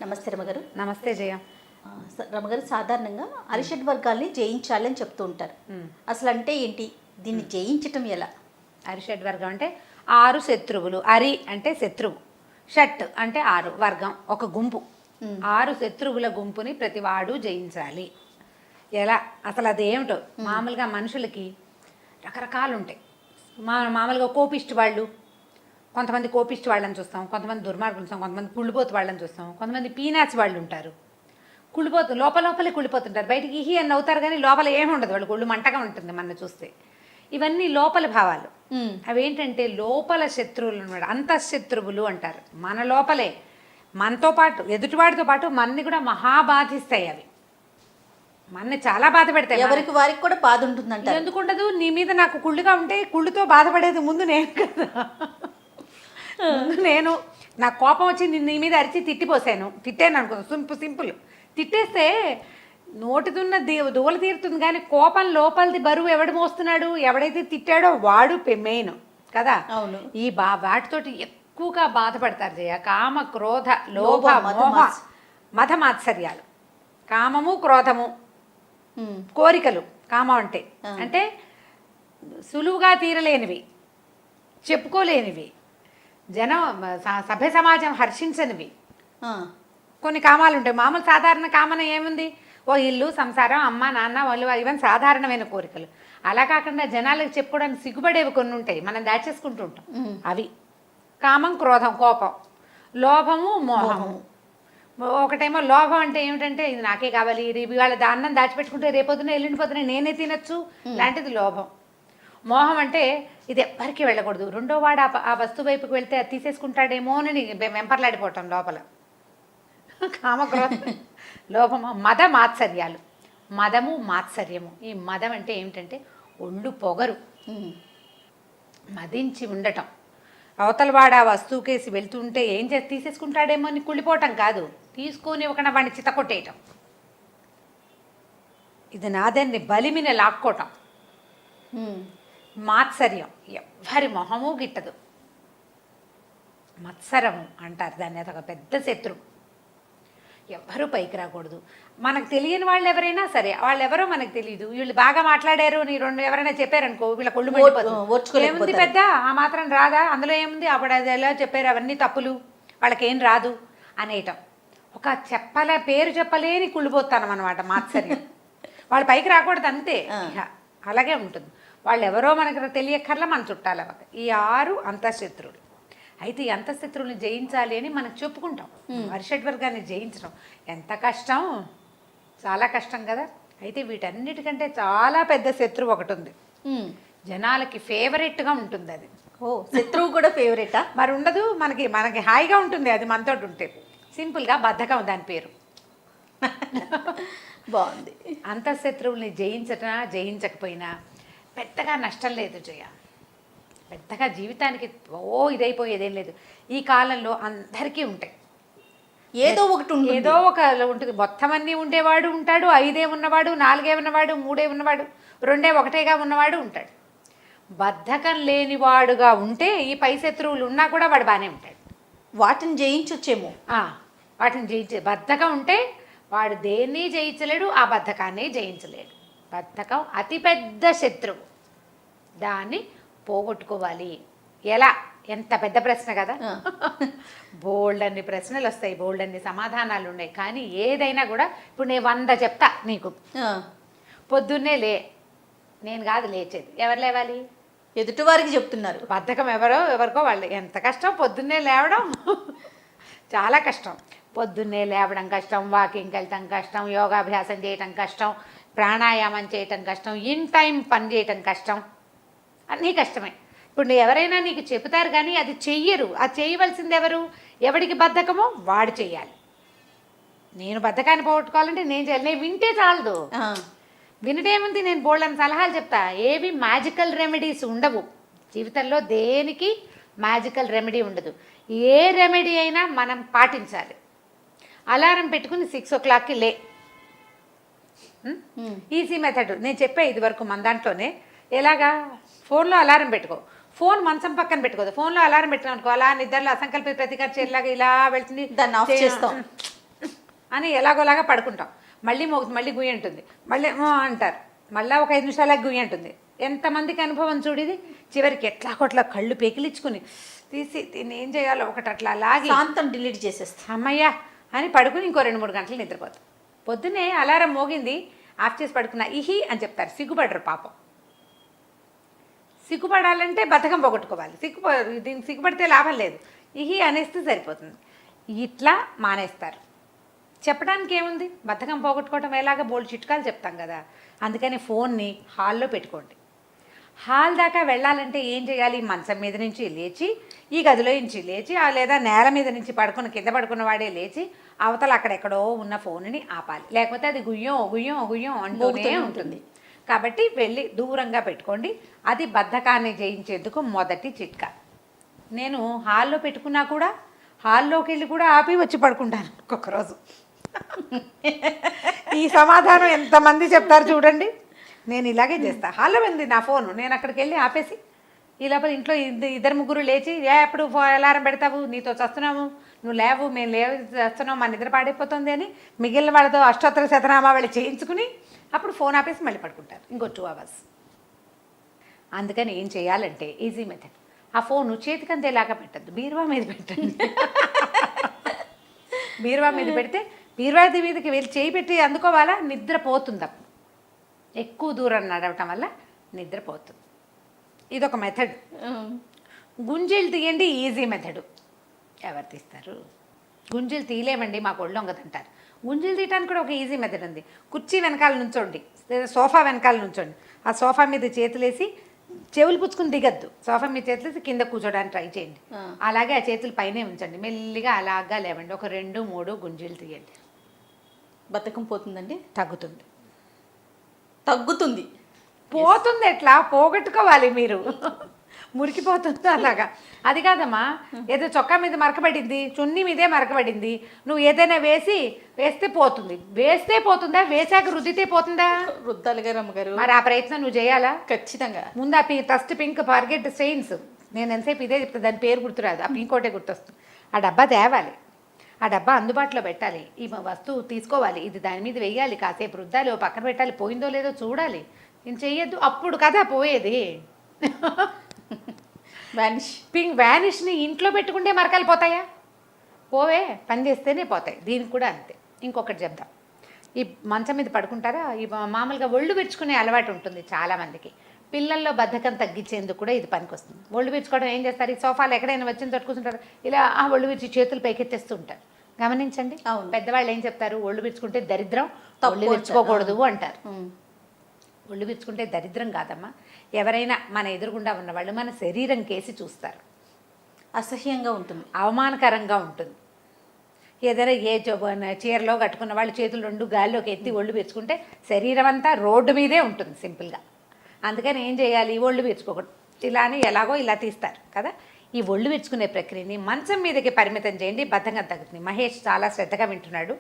నమస్తే రమగారు. నమస్తే జయ. రమగారు, సాధారణంగా అరిషడ్ వర్గాల్ని జయించాలని చెప్తూ ఉంటారు. అసలు అంటే ఏంటి, దీన్ని జయించటం ఎలా? అరిషడ్ వర్గం అంటే 6 శత్రువులు. అరి అంటే శత్రువు, షట్ అంటే 6, వర్గం ఒక గుంపు. 6 శత్రువుల గుంపుని ప్రతివాడు జయించాలి. ఎలా అసలు అదేమిటో? మామూలుగా మనుషులకి రకరకాలు ఉంటాయి. మామూలుగా కోపిష్టి వాళ్ళు, కొంతమంది కోపిష్టి వాళ్ళని చూస్తాం, కొంతమంది దుర్మార్గులు చూస్తాం, కొంతమంది కుళ్ళిపోతు వాళ్ళని చూస్తాం, కొంతమంది పీనాచి వాళ్ళు ఉంటారు. కుళ్ళిపోతు లోపలే కుళ్ళిపోతుంటారు, బయటికి ఇహి అని అవుతారు కానీ లోపల ఏమి ఉండదు, వాళ్ళు ఒళ్ళు మంటగా ఉంటుంది మన చూస్తే. ఇవన్నీ లోపల భావాలు. అవేంటంటే లోపల శత్రువులు అన్నమాట, అంతఃశత్రువులు అంటారు. మన లోపలే, మనతో పాటు ఎదుటివాడితో పాటు మనని కూడా మహాబాధిస్తాయి. అవి మనని చాలా బాధ పెడతాయి. ఎవరికి వారికి కూడా బాధ ఉంటుందంట. ఎందుకు ఉండదు? నీ మీద నాకు కుళ్ళుగా ఉంటే కుళ్ళుతో బాధపడేది ముందు నేను కదా. నేను నాకు కోపం వచ్చి నీ మీద అరిచి తిట్టాను అనుకో, సింపుల్. తిట్టేస్తే నోటిదున్న దూల తీరుతుంది, కానీ కోపం లోపలిది బరువు ఎవడు మోస్తున్నాడు? ఎవడైతే తిట్టాడో వాడు మెయిన్ కదా. అవును. ఈ వాటితోటి ఎక్కువగా బాధపడతారు జయ. కామ, క్రోధ, లోభ, మోహ, మద మాత్సర్యాలు. కామము, క్రోధము, కోరికలు. కామం అంటే సులువుగా తీరలేనివి, చెప్పుకోలేనివి, సభ్య సమాజం హర్షించనివి కొన్ని కామాలు ఉంటాయి. మామూలు సాధారణ కామన ఏముంది? ఓ ఇల్లు, సంసారం, అమ్మ, నాన్న, వాళ్ళు, ఇవన్నీ సాధారణమైన కోరికలు. అలా కాకుండా జనాలకు చెప్పుకోవడానికి సిగ్గుపడేవి కొన్ని ఉంటాయి, మనం దాచేసుకుంటూ ఉంటాం. అవి కామం, క్రోధం, కోపం, లోభము, మోహము. ఒకటేమో లోభం అంటే ఏమిటంటే ఇది నాకే కావాలి, వాళ్ళ అన్నం దాచిపెట్టుకుంటే రేపొద్దున ఎల్లుండిపోతున్నా నేనే తినచ్చు, లాంటిది లోభం. మోహం అంటే ఇది ఎవ్వరికి వెళ్ళకూడదు, రెండో వాడు ఆ వస్తువు వైపుకి వెళ్తే అది తీసేసుకుంటాడేమో అని వెంపర్లాడిపోవటం లోపల. కామక్రోధ, లోభము, మద మాత్సర్యాలు. మదము, మాత్సర్యము. ఈ మదం అంటే ఏమిటంటే ఒళ్ళు పొగరు, మదించి ఉండటం. అవతలవాడు ఆ వస్తువుకేసి వెళ్తుంటే ఏం చేసి తీసేసుకుంటాడేమో అని కుళ్ళిపోవటం కాదు, తీసుకొని ఒకన వాడిని చితకొట్టేయటం. ఇది నాదన్ని బలిమిన లాక్కోవటం. మాత్సర్యం, ఎవ్వరి మొహము గిట్టదు. మత్సరము అంటారు దాన్ని, అదొక పెద్ద శత్రువు. ఎవ్వరూ పైకి రాకూడదు. మనకు తెలియని వాళ్ళు ఎవరైనా సరే, వాళ్ళు ఎవరో మనకు తెలియదు, వీళ్ళు బాగా మాట్లాడారు నీ ఎవరైనా చెప్పారనుకో, వీళ్ళ కొళ్ళు మండిపోతుంది. ఏముంది పెద్ద, ఆ మాత్రం రాదా, అందులో ఏముంది, అప్పుడు అది ఎలా చెప్పారు, అవన్నీ తప్పులు, వాళ్ళకేం రాదు అనేయటం. ఒక పేరు చెప్పలేని కుళ్ళిపోతానం అనమాట మాత్సర్యం. వాళ్ళు పైకి రాకూడదు అంతే, అలాగే ఉంటుంది. వాళ్ళు ఎవరో మనకు తెలియక్కర్లా, మన చుట్టాల. ఈ 6 అంతఃశత్రువులు. అయితే ఈ అంతఃశత్రువుని జయించాలి అని మనం చెప్పుకుంటాం. అరిషడ్ వర్గాన్ని జయించడం ఎంత కష్టం, చాలా కష్టం కదా. అయితే వీటన్నిటికంటే చాలా పెద్ద శత్రువు ఒకటి ఉంది, జనాలకి ఫేవరెట్గా ఉంటుంది అది. శత్రువు కూడా ఫేవరెటా? మరి ఉండదు, మనకి హాయిగా ఉంటుంది అది మనతో ఉంటే. సింపుల్గా బద్ధకం దాని పేరు. బాగుంది. అంతఃశత్రువుల్ని జయించకపోయినా పెద్దగా నష్టం లేదు జయ. పెద్దగా జీవితానికి ఇదైపోయేదేం లేదు. ఈ కాలంలో అందరికీ ఉంటాయి, ఏదో ఒక ఉంటుంది. మొత్తం అన్నీ ఉండేవాడు ఉంటాడు, 5 ఉన్నవాడు, 4 ఉన్నవాడు, 3 ఉన్నవాడు, 2 1గా ఉన్నవాడు ఉంటాడు. బద్ధకం లేనివాడుగా ఉంటే ఈ పై శత్రువులు ఉన్నా కూడా వాడు బాగానే ఉంటాడు. వాటిని జయించొచ్చేమో. వాటిని బద్ధకం ఉంటే వాడు దేన్ని జయించలేడు, ఆ బద్ధకాన్ని జయించలేడు. బద్ధకం అతిపెద్ద శత్రువు, దాన్ని పోగొట్టుకోవాలి. ఎలా? ఎంత పెద్ద ప్రశ్న కదా. బోల్డ్ అన్ని ప్రశ్నలు వస్తాయి, బోల్డ్ అన్ని సమాధానాలు ఉన్నాయి. కానీ ఏదైనా కూడా ఇప్పుడు నేను 100 చెప్తా నీకు. పొద్దున్నే నేను కాదు లేచేది, ఎవరు లేవాలి? ఎదుటి వారికి చెప్తున్నారు. బద్ధకం ఎవరికో వాళ్ళు. ఎంత కష్టం పొద్దున్నే లేవడం, చాలా కష్టం. పొద్దున్నే లేవడం కష్టం, వాకింగ్కి వెళ్ళటం కష్టం, యోగాభ్యాసం చేయటం కష్టం, ప్రాణాయామం చేయటం కష్టం, ఇన్ టైం పని చేయటం కష్టం, అన్నీ కష్టమే. ఇప్పుడు ఎవరైనా నీకు చెబుతారు కానీ అది చెయ్యరు. అది చేయవలసింది ఎవరు? ఎవడికి బద్ధకమో వాడు చెయ్యాలి. నేను బద్ధకాన్ని పోగొట్టుకోవాలంటే నేను చేయాలి. నేను వింటే చాలదు, వినటేముంది, నేను బోల్డని సలహాలు చెప్తా. ఏవి మ్యాజికల్ రెమెడీస్ ఉండవు జీవితంలో, దేనికి మ్యాజికల్ రెమెడీ ఉండదు. ఏ రెమెడీ అయినా మనం పాటించాలి. అలారం పెట్టుకుని 6 o'clockకి లే. ఈజీ మెథడ్ నేను చెప్పే ఇది వరకు మన దాంట్లోనే. ఎలాగా? ఫోన్లో అలారం పెట్టుకో, ఫోన్ మంచం పక్కన పెట్టుకోదు, ఫోన్లో అలారం పెట్టినా అనుకో, అలా నిద్రలో అసంకల్పిత ప్రతికార చేయలాగా ఇలా వెళ్తుంది, దాన్ని ఆఫ్ చేస్తాం. అని ఎలాగోలాగా పడుకుంటాం. మళ్ళీ మోగుతుంది, మళ్ళీ గుయ్యి ఉంటుంది, మళ్ళీ అంటారు, మళ్ళీ ఒక 5 నిమిషాలకు గుయ్యి ఉంటుంది. ఎంతమందికి అనుభవం చూడిది. చివరికి ఎట్లా కొట్లా కళ్ళు పెకిలించుకుని తీసి దీన్ని ఏం చేయాలో ఒకటి అట్లా లాగి శాంతం డిలీట్ చేసేస్తాం. అమ్మయ్యా అని పడుకుని ఇంకో 2-3 గంటలు నిద్రపోతాం. పొద్దున్నే అలారం మోగింది, ఆఫ్ చేసి పడుకున్నా ఇహి అని చెప్తారు. సిగ్గుపడరు పాపం. సిగ్గుపడాలంటే బద్ధకం పోగొట్టుకోవాలి. దీనికి సిగ్గుపడితే లాభం లేదు. ఇహి అనేస్తే సరిపోతుంది. ఇట్లా మానేస్తారు. చెప్పడానికి ఏముంది, బద్ధకం పోగొట్టుకోవటం ఎలాగ బోల్డ్ చిట్కాలు చెప్తాం కదా. అందుకని ఫోన్ని హాల్లో పెట్టుకోండి. హాల్ దాకా వెళ్ళాలంటే ఏం చేయాలి, మంచం మీద నుంచి లేచి, ఈ గదిలో నుంచి లేచి, లేదా నేల మీద నుంచి కింద పడుకున్న వాడే లేచి అవతల అక్కడెక్కడో ఉన్న ఫోన్ని ఆపాలి. లేకపోతే అది గుయ్యం గుయ్యం గుయ్యం అంటూనే ఉంటుంది. కాబట్టి వెళ్ళి దూరంగా పెట్టుకోండి. అది బద్ధకాన్ని జయించేందుకు మొదటి చిట్కా. నేను హాల్లో పెట్టుకున్నా కూడా హాల్లోకి వెళ్ళి కూడా ఆపి వచ్చి పడుకుంటాను ఒక్కొక్కరోజు. ఈ సమాధానం ఎంతమంది చెప్తారు చూడండి. నేను ఇలాగే చేస్తా. హాల్లో ఉంది నా ఫోను, నేను అక్కడికి వెళ్ళి ఆపేసి ఈ లోపల ఇంట్లో 2-3 లేచి ఎప్పుడు అలారం పెడతావు, నీతో చస్తున్నాము, నువ్వు లేవు, మేము చేస్తున్నావు, మా నిద్ర పాడైపోతుంది అని మిగిలిన వాళ్ళతో అష్టోత్తర శతనామా వెళ్ళి చేయించుకుని అప్పుడు ఫోన్ ఆపేసి మళ్ళీ పడుకుంటారు ఇంకో 2 అవర్స్. అందుకని ఏం చేయాలంటే ఈజీ మెథడ్, ఆ ఫోను చేతికందేలాగా పెట్టద్దు, బీరువా మీద పెట్టండి. బీరువా మీద పెడితే బీరువా మీదకి వెళ్ళి చేయి పెట్టి అందుకోవాలా, నిద్రపోతుంది. అప్పుడు ఎక్కువ దూరం నడవటం వల్ల నిద్రపోతుంది. ఇదొక మెథడ్. గుంజీలు తీయండి, ఈజీ మెథడు. ఎవరు తీస్తారు? గుంజీలు తీయలేమండి, మాకు ఒళ్ళు వంగదంటారు. గుంజీలు తీయడానికి కూడా ఒక ఈజీ మెథడ్ ఉంది. కుర్చీ వెనకాల నుంచోండి, లేదా సోఫా వెనకాల నుంచోండి. ఆ సోఫా మీద చేతులేసి చెవులు పుచ్చుకుని దిగద్దు, సోఫా మీద చేతులేసి కింద కూర్చోడానికి ట్రై చేయండి. అలాగే ఆ చేతులు పైనే ఉంచండి, మెల్లిగా అలాగా లేవండి. ఒక 2-3 గుంజీలు తీయండి. బద్ధకం పోతుందండి? తగ్గుతుంది. తగ్గుతుంది. పోతుంది ఎట్లా? పోగొట్టుకోవాలి మీరు. మురికిపోతుంది అలాగా. అది కాదమ్మా, ఏదో చొక్కా మీద మరకబడింది, చున్నీ మీదే మరకబడింది, నువ్వు ఏదైనా వేస్తే పోతుంది. వేస్తే పోతుందా, వేసాక రుద్దితే పోతుందా? రుద్దాలి గారు అమ్మగారు. మరి ఆ ప్రయత్నం నువ్వు చేయాలా? ఖచ్చితంగా. ముందు ఆ ఫస్ట్ పింక్ ఫర్గెట్ స్టెయిన్స్, నేను ఎంతసేపు ఇదే చెప్తా, దాని పేరు గుర్తురాదు, ఆ పింక్ ఒకటే గుర్తొస్తుంది. ఆ డబ్బా తేవాలి, ఆ డబ్బా అందుబాటులో పెట్టాలి, ఈ వస్తువు తీసుకోవాలి, ఇది దాని మీద వెయ్యాలి, కాసేపు రుద్దాలి, ఓ పక్కన పెట్టాలి, పోయిందో లేదో చూడాలి. నేను చెయ్యొద్దు, అప్పుడు కదా పోయేది. వ్యానిష్ని ఇంట్లో పెట్టుకుంటే మరకలు పోతాయా? పోవే, పని చేస్తేనే పోతాయి. దీనికి కూడా అంతే. ఇంకొకటి చెప్దాం, ఈ మంచం మీద పడుకుంటారా, ఈ మామూలుగా ఒళ్ళు విరుచుకునే అలవాటు ఉంటుంది చాలామందికి. పిల్లల్లో బద్ధకం తగ్గించేందుకు కూడా ఇది పనికొస్తుంది. ఒళ్ళు విరుచుకోవడం ఏం చేస్తారు, ఈ సోఫాలు ఎక్కడైనా వచ్చిన చోటు కూర్చుంటారు, ఇలా ఆ ఒళ్ళు విరిచి చేతులు పైకెత్తేస్తూ ఉంటారు. గమనించండి. పెద్దవాళ్ళు ఏం చెప్తారు, ఒళ్ళు విరుచుకుంటే దరిద్రం, ఒళ్ళు విరుచుకోకూడదు అంటారు. ఒళ్ళు విరుచుకుంటే దరిద్రం కాదమ్మా. ఎవరైనా మన ఎదురుగుండా ఉన్నవాళ్ళు మన శరీరం కేసి చూస్తారు, అసహ్యంగా ఉంటుంది, అవమానకరంగా ఉంటుంది. ఏదైనా చీరలో కట్టుకున్న వాళ్ళు చేతులు 2 గాల్లోకి ఎత్తి ఒళ్ళు విరుచుకుంటే శరీరం అంతా రోడ్డు మీదే ఉంటుంది సింపుల్గా. అందుకని ఏం చేయాలి, ఒళ్ళు విరుచుకోకూడదు. ఇలా అని ఎలాగో ఇలా తీస్తారు కదా. ఈ ఒళ్ళు విరుచుకునే ప్రక్రియని మంచం మీదకి పరిమితం చేయండి, బద్ధంగా తగ్గుతుంది. మహేష్ చాలా శ్రద్ధగా వింటున్నాడు.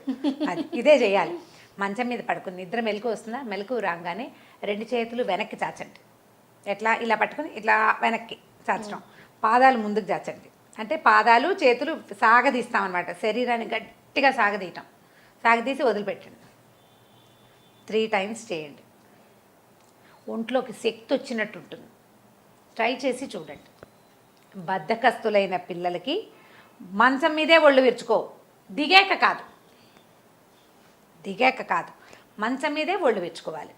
అది ఇదే చేయాలి. మంచం మీద పడుకుని నిద్ర మెలకు వస్తుందా, మెలకు రాగానే 2 చేతులు వెనక్కి చాచండి. ఎట్లా, ఇలా పట్టుకుని ఇట్లా వెనక్కి చాచడం, పాదాలు ముందుకు చాచండి. అంటే పాదాలు చేతులు సాగదీస్తామన్నమాట, శరీరాన్ని గట్టిగా సాగదీయటం. సాగదీసి వదిలిపెట్టండి. 3 టైమ్స్ చేయండి. ఒంట్లోకి శక్తి వచ్చినట్టు ఉంటుంది. ట్రై చేసి చూడండి. బద్ధకస్తులైన పిల్లలకి మంచం మీదే ఒళ్ళు విరుచుకో, దిగాక కాదు, మంచం మీదే ఒళ్ళు విరుచుకోవాలి.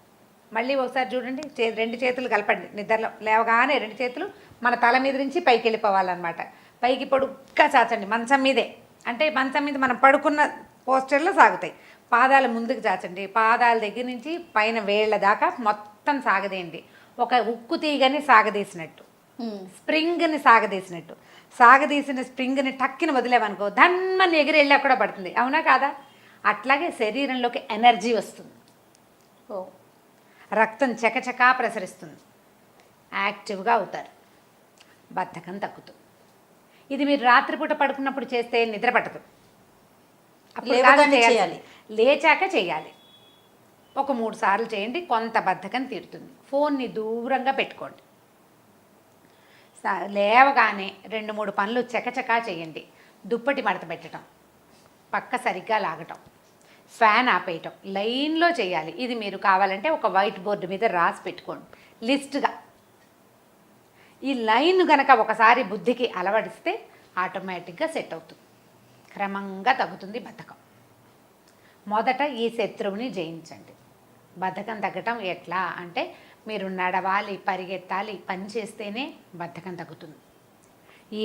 మళ్ళీ ఒకసారి చూడండి, 2 చేతులు కలపండి. నిద్రలో లేవగానే 2 చేతులు మన తల మీద నుంచి పైకి వెళ్ళిపోవాలన్నమాట. పైకి పొడుగ్గా చాచండి మంచం మీదే. అంటే మంచం మీద మనం పడుకున్న పోస్చర్లో సాగుతాయి. పాదాలు ముందుకు చాచండి. పాదాల దగ్గర నుంచి పైన వేళ్ళ దాకా మొత్తం సాగదేయండి. ఒక ఉక్కు తీగని సాగదీసినట్టు, స్ప్రింగ్ని సాగదీసినట్టు. సాగదీసిన స్ప్రింగ్ని టక్కిన వదిలేవనుకో, ధన్మని ఎగిరి వెళ్ళా కూడా పడుతుంది. అవునా కాదా? అట్లాగే శరీరంలోకి ఎనర్జీ వస్తుంది, రక్తం చకచకా ప్రసరిస్తుంది, యాక్టివ్గా అవుతారు, బద్ధకం తగ్గుతుంది. ఇది మీరు రాత్రిపూట పడుకున్నప్పుడు చేస్తే నిద్ర పట్టదు, చేయాలి, లేచాక చేయాలి. ఒక 3 సార్లు చేయండి, కొంత బద్ధకం తీరుతుంది. ఫోన్ని దూరంగా పెట్టుకోండి. లేవగానే 2-3 పనులు చకచకా చేయండి. దుప్పటి మడత పెట్టడం, పక్క సరిగ్గా లాగటం, ఫ్యాన్ ఆపేయటం లైన్లో చేయాలి. ఇది మీరు కావాలంటే ఒక వైట్ బోర్డు మీద రాసి పెట్టుకోండి లిస్ట్గా. ఈ లైన్ గనక ఒకసారి బుద్ధికి అలవడిస్తే ఆటోమేటిక్గా సెట్ అవుతుంది, క్రమంగా తగ్గుతుంది బద్ధకం. మొదట ఈ శత్రువుని జయించండి. బద్ధకం తగ్గటం ఎట్లా అంటే మీరు నడవాలి, పరిగెత్తాలి, పని చేస్తేనే బద్ధకం తగ్గుతుంది.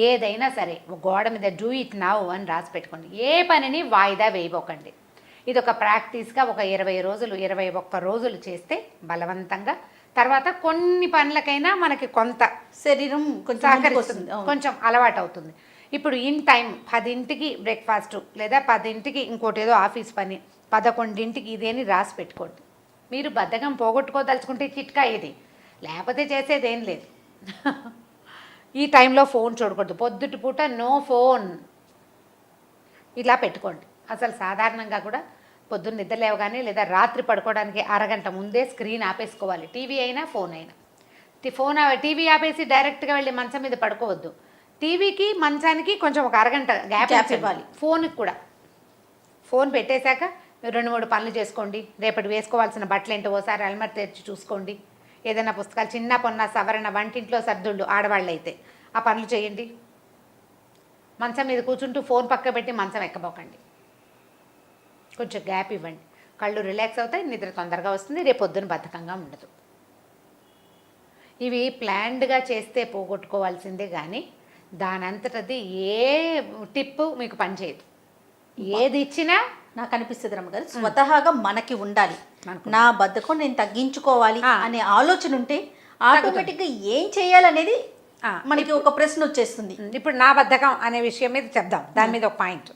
ఏదైనా సరే గోడ మీద డూ ఇట్ నౌ అని రాసి పెట్టుకోండి. ఏ పనిని వాయిదా వేయబోకండి. ఇది ఒక ప్రాక్టీస్గా ఒక 20 రోజులు 21 రోజులు చేస్తే బలవంతంగా తర్వాత కొన్ని పనులకైనా మనకి కొంత శరీరం సహకరిస్తుంది, కొంచెం అలవాటు అవుతుంది. ఇప్పుడు ఇన్ టైం 10ంటికి బ్రేక్ఫాస్ట్ లేదా 10ంటికి ఇంకోటి ఏదో ఆఫీస్ పని, 11ంటికి ఇదేని రాసి పెట్టుకోండి. మీరు బద్ధకం పోగొట్టుకోదలుచుకుంటే చిట్కా ఇది, లేకపోతే చేసేదేం లేదు. ఈ టైంలో ఫోన్ చూడకూడదు, పొద్దుటి పూట నో ఫోన్ ఇలా పెట్టుకోండి. అసలు సాధారణంగా కూడా పొద్దున్న నిద్ర లేవగానే లేదా రాత్రి పడుకోవడానికి అరగంట ముందే స్క్రీన్ ఆపేసుకోవాలి. టీవీ అయినా ఫోన్ అయినా. టీవీ ఆపేసి డైరెక్ట్గా వెళ్ళి మంచం మీద పడుకోవద్దు. టీవీకి మంచానికి కొంచెం ఒక అరగంట గ్యాప్ ఇవ్వాలి. ఫోన్కి కూడా ఫోన్ పెట్టేశాక 2-3 పనులు చేసుకోండి. రేపటి వేసుకోవాల్సిన బట్టలు ఏంటో ఓసారి అల్మర్ తెరిచి చూసుకోండి. ఏదైనా పుస్తకాలు చిన్న పొన్న సవరణ, వంటింట్లో సర్దుళ్ళు ఆడవాళ్ళు అయితే ఆ పనులు చేయండి. మంచం మీద కూర్చుంటూ ఫోన్ పక్క పెట్టి మంచం ఎక్కబోకండి. కొంచెం గ్యాప్ ఇవ్వండి. కళ్ళు రిలాక్స్ అవుతాయి, నిద్ర తొందరగా వస్తుంది, రేపు పొద్దున బద్ధకంగా ఉండదు. ఇవి ప్లాన్డ్గా చేస్తే పోగొట్టుకోవాల్సిందే కానీ దానంతటది ఏ టిప్పు మీకు పనిచేయదు. ఏది ఇచ్చినా నాకు అనిపిస్తుంది రమ్మగారు, స్వతహాగా మనకి ఉండాలి. నా బద్ధకం నేను తగ్గించుకోవాలి అనే ఆలోచన ఉంటే ఆటోమేటిక్గా ఏం చేయాలనేది మనకి ఒక ప్రశ్న వచ్చేస్తుంది. ఇప్పుడు నా బద్ధకం అనే విషయం మీద చెప్దాం, దాని మీద ఒక పాయింట్.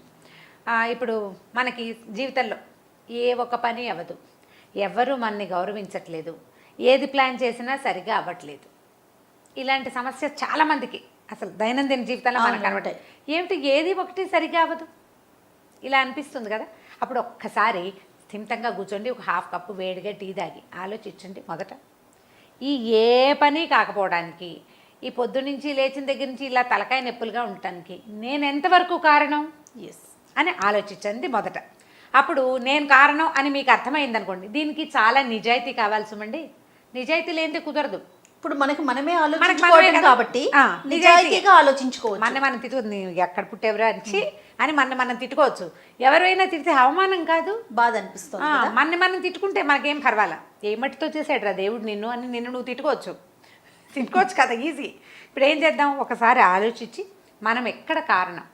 ఇప్పుడు మనకి జీవితంలో ఏ ఒక పని అవ్వదు, ఎవరు మనని గౌరవించట్లేదు, ఏది ప్లాన్ చేసినా సరిగా అవ్వట్లేదు. ఇలాంటి సమస్య చాలామందికి అసలు దైనందిన జీవితంలో మనకు కనబడతాయి. ఏమిటి ఏది ఒకటి సరిగా అవ్వదు ఇలా అనిపిస్తుంది కదా. అప్పుడు ఒక్కసారి స్థిమితంగా కూర్చోండి, ఒక 1/2 కప్పు వేడిగా టీ తాగి ఆలోచించండి. మొదట ఈ ఏ పని కాకపోవడానికి, ఈ పొద్దునుంచి లేచిన దగ్గర నుంచి ఇలా తలకాయ నొప్పులుగా ఉండటానికి నేను ఎంతవరకు కారణం అని ఆలోచించండి మొదట. అప్పుడు నేను కారణం అని మీకు అర్థమైంది అనుకోండి, దీనికి చాలా నిజాయితీ కావాల్సి ఉండి, నిజాయితీ లేనిదే కుదరదు. ఇప్పుడు మనమే ఆలోచించుకోవడం కాబట్టి నిజాయితీగా ఆలోచించుకోవచ్చు. మనం తిట్టుకుంది ఎక్కడ పుట్టేవరా అని మనం తిట్టుకోవచ్చు. ఎవరైనా తిడితే అవమానం కాదు, బాధ అనిపిస్తుంది. మనం తిట్టుకుంటే మనకేం పర్వాలా, ఏ మట్టితో చేసాడు రా దేవుడు నిన్ను అని నువ్వు తిట్టుకోవచ్చు కదా, ఈజీ. ఇప్పుడు ఏం చేద్దాం, ఒకసారి ఆలోచించి మనం ఎక్కడ కారణం,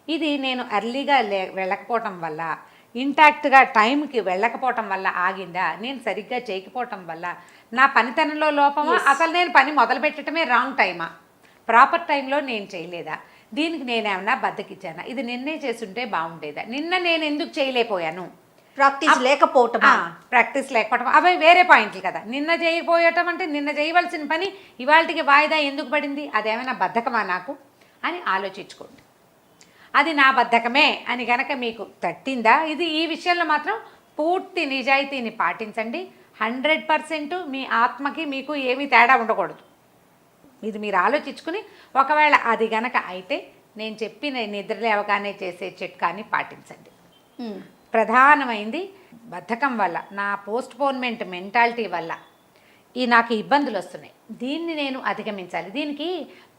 ఇది నేను ఎర్లీగా వెళ్ళకపోవటం వల్ల, ఇంటాక్ట్గా టైంకి వెళ్ళకపోవటం వల్ల ఆగిందా, నేను సరిగ్గా చేయకపోవటం వల్ల, నా పనితనంలో లోపమా, అసలు నేను పని మొదలు పెట్టడమే రాంగ్ టైమా, ప్రాపర్ టైంలో నేను చేయలేదా, దీనికి నేనేమన్నా బద్దకిచ్చానా, ఇది నిన్నే చేస్తుంటే బాగుండేదా, నిన్న నేను ఎందుకు చేయలేకపోయాను, ప్రాక్టీస్ లేకపోవటం అవి వేరే పాయింట్లు కదా. నిన్న చేయకపోయటం అంటే నిన్న చేయవలసిన పని ఇవాళకి వాయిదా ఎందుకు పడింది, అదేమైనా బద్ధకమా నాకు అని ఆలోచించుకోండి. అది నా బద్ధకమే అని గనక మీకు తట్టిందా, ఇది ఈ విషయంలో మాత్రం పూర్తి నిజాయితీని పాటించండి. 100% మీ ఆత్మకి మీకు ఏమీ తేడా ఉండకూడదు. ఇది మీరు ఆలోచించుకుని ఒకవేళ అది గనక అయితే నేను చెప్పిన నిద్ర లేవగానే చేసే చిట్కాని పాటించండి. ప్రధానమైంది బద్ధకం వల్ల, నా పోస్ట్పోన్మెంట్ మెంటాలిటీ వల్ల నాకు ఇబ్బందులు వస్తున్నాయి, దీన్ని నేను అధిగమించాలి. దీనికి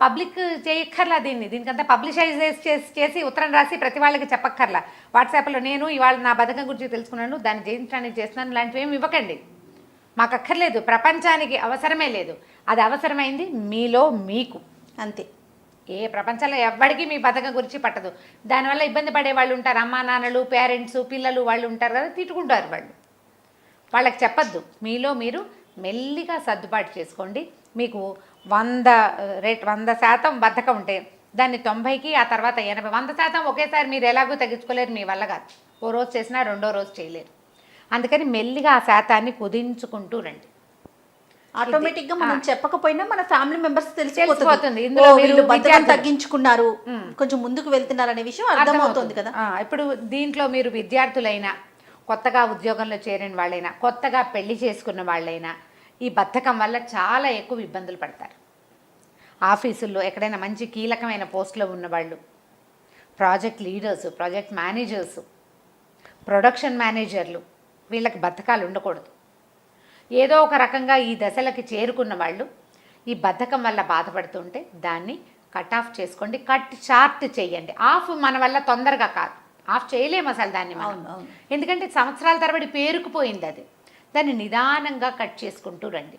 పబ్లిక్ చేయక్కర్లా, దీనికంతా పబ్లిషైజ్ చేసి ఉత్తరం రాసి ప్రతి వాళ్ళకి చెప్పక్కర్లా. వాట్సాప్లో నేను ఇవాళ నా బద్ధకం గురించి తెలుసుకున్నాను, దాన్ని జయించడానికి చేస్తున్నాను లాంటివి ఏమి ఇవ్వకండి. మాకు అక్కర్లేదు, ప్రపంచానికి అవసరమే లేదు. అది అవసరమైంది మీలో మీకు అంతే. ఏ ప్రపంచంలో ఎవ్వడికి మీ బద్ధకం గురించి పట్టదు. దానివల్ల ఇబ్బంది పడే వాళ్ళు ఉంటారు, అమ్మా నాన్నలు, పేరెంట్స్, పిల్లలు వాళ్ళు ఉంటారు కదా, తిట్టుకుంటారు వాళ్ళు. వాళ్ళకి చెప్పద్దు, మీలో మీరు మెల్లిగా సర్దుబాటు చేసుకోండి. మీకు 100% బద్ధకం ఉంటే దాన్ని 90కి, ఆ తర్వాత 80, 100% ఒకేసారి మీరు ఎలాగో తగ్గించుకోలేరు, మీ వల్ల కాదు. ఓ రోజు చేసినా రెండో రోజు చేయలేరు. అందుకని మెల్లిగా ఆ శాతాన్ని కుదించుకుంటూ రండి. ఆటోమేటిక్ గా మనం చెప్పకపోయినా మన ఫ్యామిలీ మెంబర్స్ తెలిసిపోతుంది, తగ్గించుకున్నారు, కొంచెం ముందుకు వెళ్తున్నారు అనే విషయం అర్థమవుతుంది కదా. ఇప్పుడు దీంట్లో మీరు విద్యార్థులైనా, కొత్తగా ఉద్యోగంలో చేరిన వాళ్ళైనా, కొత్తగా పెళ్లి చేసుకున్న వాళ్ళైనా ఈ బద్ధకం వల్ల చాలా ఎక్కువ ఇబ్బందులు పడతారు. ఆఫీసుల్లో ఎక్కడైనా మంచి కీలకమైన పోస్టులో ఉన్నవాళ్ళు, project leaders, project managers, production మేనేజర్లు, వీళ్ళకి బద్ధకాలు ఉండకూడదు. ఏదో ఒక రకంగా ఈ దశలకి చేరుకున్న వాళ్ళు ఈ బద్ధకం వల్ల బాధపడుతుంటే దాన్ని కట్ ఆఫ్ చేసుకోండి, కట్ షార్ట్ చేయండి. ఆఫ్ మన వల్ల తొందరగా కాదు, ఆఫ్ చేయలేము అసలు దాన్ని మనం. ఎందుకంటే సంవత్సరాల తరబడి పేరుకుపోయింది అది. దాన్ని నిదానంగా కట్ చేసుకుంటూ రండి.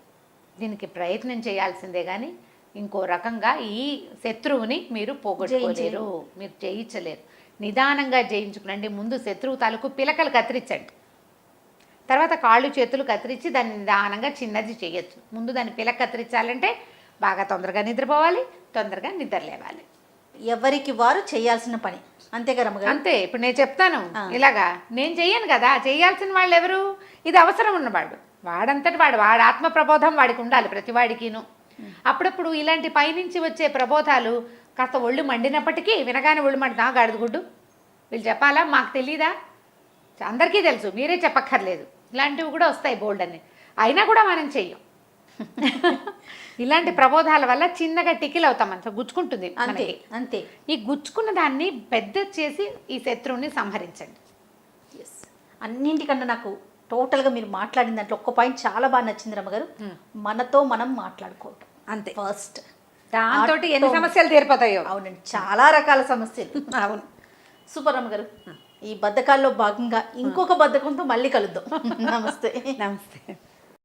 దీనికి ప్రయత్నం చేయాల్సిందే కానీ ఇంకో రకంగా ఈ శత్రువుని మీరు పోగొట్టుకోలేరు, మీరు జయించలేరు. నిదానంగా జయించుకునండి. ముందు శత్రువు తాలూకు పిలకలు కత్తిరించండి, తర్వాత కాళ్ళు చేతులు కత్తిరించి దాన్ని నిదానంగా చిన్నది చేయొచ్చు. ముందు దాన్ని పిలక కత్తిరించాలంటే బాగా తొందరగా నిద్రపోవాలి, తొందరగా నిద్ర లేవాలి. ఎవరికి వారు చేయాల్సిన పని, అంతేగా రమ్మగారు? అంతే. ఇప్పుడు నేను చెప్తాను ఇలాగా, నేను చెయ్యను కదా, చేయాల్సిన వాళ్ళు ఎవరు? ఇది అవసరం ఉన్నవాడు, వాడంతటి వాడు, వాడి ఆత్మ ప్రబోధం వాడికి ఉండాలి ప్రతి వాడికిను. అప్పుడప్పుడు ఇలాంటి పైనుంచి వచ్చే ప్రబోధాలు కాస్త ఒళ్ళు మండినప్పటికీ వినగానే ఒళ్ళు మండుతా గాడిదగుడ్డు వీళ్ళు చెప్పాలా, మాకు తెలీదా? అందరికీ తెలుసు, మీరే చెప్పక్కర్లేదు. ఇలాంటివి కూడా వస్తాయి బోల్డ్ అని, అయినా కూడా మనం చెయ్యం. ఇలాంటి ప్రబోధాల వల్ల చిన్నగా టికిల్ అవుతాం, అంత గుచ్చుకుంటుంది మనకి. అంతే. ఈ గుచ్చుకున్న దాన్ని పెద్ద చేసి ఈ శత్రువుని సంహరించండి. ఎస్, అన్నింటికన్నా నాకు టోటల్గా మీరు మాట్లాడిన దాంట్లో ఒక్క పాయింట్ చాలా బాగా నచ్చింది రమ్మగారు. మనతో మనం మాట్లాడుకోవటం అంతే ఫస్ట్. దాంతో ఎన్ని సమస్యలు తీరిపోతాయో. అవునండి, చాలా రకాల సమస్యలు. అవును. సూపర్ రమ్మగారు. ఈ బద్ధకాల్లో భాగంగా ఇంకొక బద్ధకంతో మళ్ళీ కలుద్దాం. నమస్తే. నమస్తే.